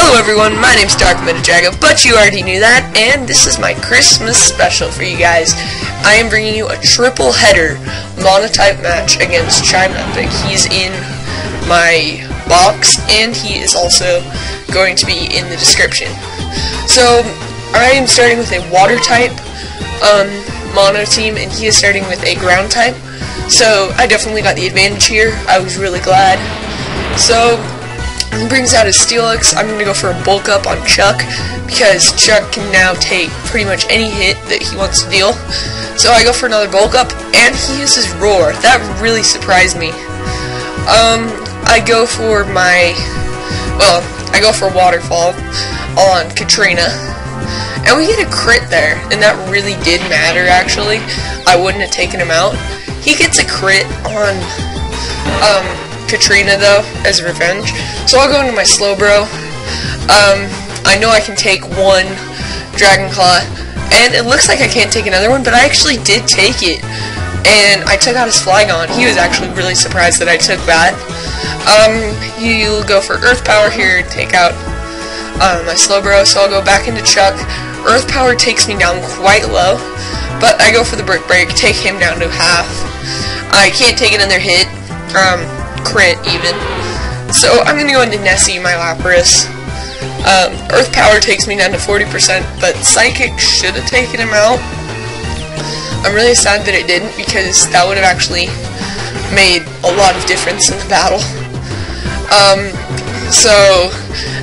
Hello everyone, my name's darkmetadrago, but you already knew that, and this is my Christmas special for you guys. I am bringing you a triple header Monotype match against Chimeepic. He's in my box, and he is also going to be in the description. So, I am starting with a water type mono team, and he is starting with a ground type. So, I definitely got the advantage here. I was really glad. So, he brings out his Steelix. I'm going to go for a bulk up on Chuck, because Chuck can now take pretty much any hit that he wants to deal. So I go for another bulk up, and he uses Roar. That really surprised me. I go for Waterfall on Katrina, and we get a crit there, and that really did matter actually. I wouldn't have taken him out. He gets a crit on Katrina though, as revenge. So I'll go into my slow bro. I know I can take one Dragon Claw, and it looks like I can't take another one, but I actually did take it. And I took out his Flygon. He was actually really surprised that I took that. You'll go for Earth Power here to take out my slow bro, so I'll go back into Chuck. Earth Power takes me down quite low, but I go for the Brick Break, take him down to half. I can't take another hit. Crit even. So I'm gonna go into Nessie, my Lapras. Earth Power takes me down to 40%, but Psychic should have taken him out. I'm really sad that it didn't, because that would have actually made a lot of difference in the battle. So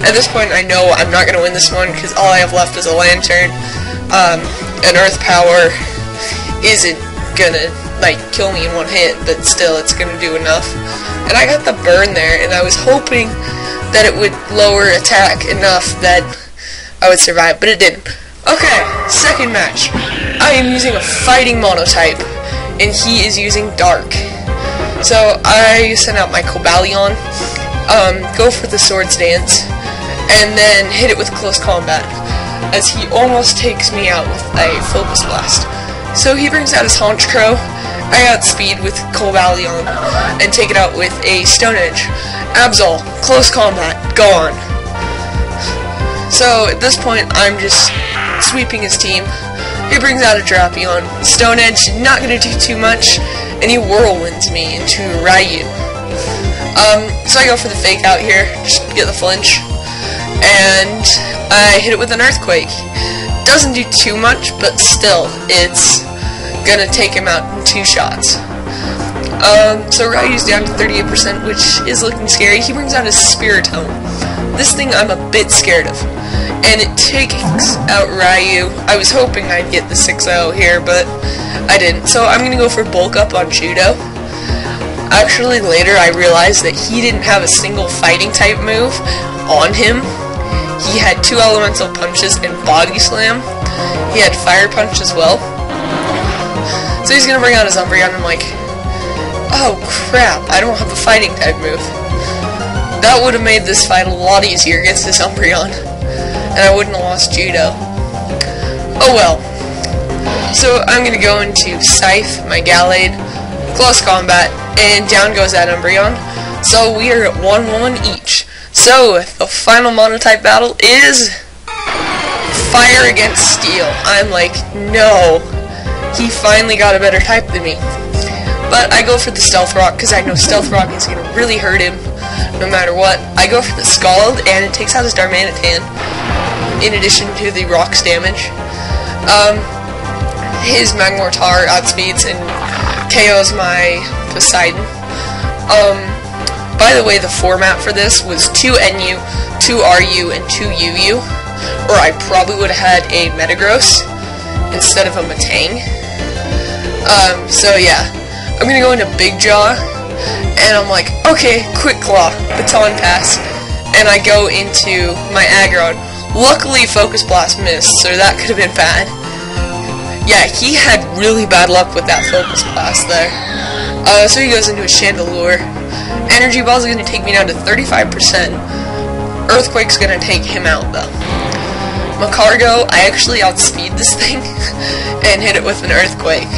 at this point I know I'm not gonna win this one, because all I have left is a Lantern. And Earth Power isn't gonna kill me in one hit, but still it's gonna do enough. And I got the burn there, and I was hoping that it would lower attack enough that I would survive, but it didn't. Okay, second match. I am using a fighting monotype, and he is using dark. So I send out my Cobalion, go for the Swords Dance, and then hit it with close combat, as he almost takes me out with a Focus Blast. So he brings out his Haunch Crow. I outspeed with Cobalion and take it out with a Stone Edge. Absol, close combat, gone. So at this point I'm just sweeping his team. He brings out a Drapion. Stone Edge, not going to do too much, and he whirlwinds me into Ryu. So I go for the fake out here, just get the flinch, and I hit it with an Earthquake. Doesn't do too much, but still, it's gonna take him out in 2 shots. So Ryu's down to 38%, which is looking scary. He brings out his Spiritomb. This thing I'm a bit scared of, and it takes out Ryu. I was hoping I'd get the 6-0 here, but I didn't. So I'm gonna go for bulk up on Judo. Actually, later I realized that he didn't have a single fighting type move on him. He had 2 elemental punches and body slam. He had fire punch as well. So he's gonna bring out his Umbreon, and I'm like, oh crap, I don't have a fighting type move. That would have made this fight a lot easier against this Umbreon, and I wouldn't have lost Judo. Oh well. So I'm gonna go into Scythe, my Gallade, close combat, and down goes that Umbreon. So we are at 1-1 each. So the final monotype battle is Fire against Steel. I'm like, no. He finally got a better type than me. But I go for the Stealth Rock, because I know Stealth Rock is going to really hurt him no matter what. I go for the Scald, and it takes out his Darmanitan, in addition to the Rock's damage. His Magmortar outspeeds and KOs my Poseidon. By the way, the format for this was 2 NU, 2 RU, and 2 UU, or I probably would have had a Metagross instead of a Matang. So yeah, I'm gonna go into Big Jaw, and I'm like, okay, Quick Claw, Baton Pass, and I go into my Aggron. Luckily, Focus Blast missed, so that could have been bad. Yeah, he had really bad luck with that Focus Blast there. So he goes into a Chandelure. Energy Ball's gonna take me down to 35%. Earthquake's gonna take him out though. Macargo, I actually outspeed this thing and hit it with an Earthquake.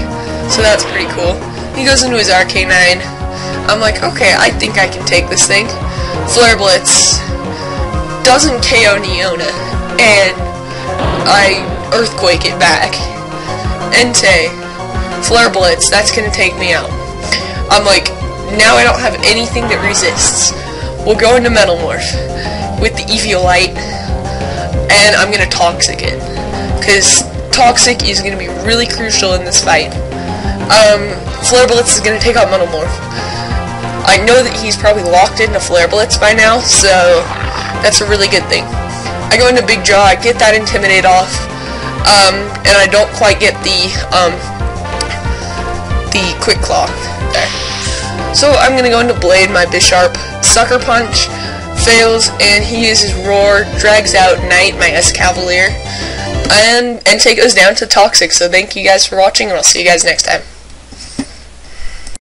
So that's pretty cool. He goes into his Arcanine. I'm like, okay, I think I can take this thing. Flare Blitz doesn't KO Neona, and I Earthquake it back. Entei, Flare Blitz, that's gonna take me out. I'm like, now I don't have anything that resists. We'll go into Metalmorph with the Eviolite, and I'm gonna Toxic it, because Toxic is gonna be really crucial in this fight. Flare Blitz is gonna take out Metalmorph. I know that he's probably locked into Flare Blitz by now, so that's a really good thing. I go into Big Jaw, I get that Intimidate off, and I don't quite get the Quick Claw there. So I'm gonna go into Blade, my Bisharp, Sucker Punch, fails, and he uses Roar, drags out Knight, my S-Cavalier, and Entei goes down to Toxic. So thank you guys for watching, and I'll see you guys next time.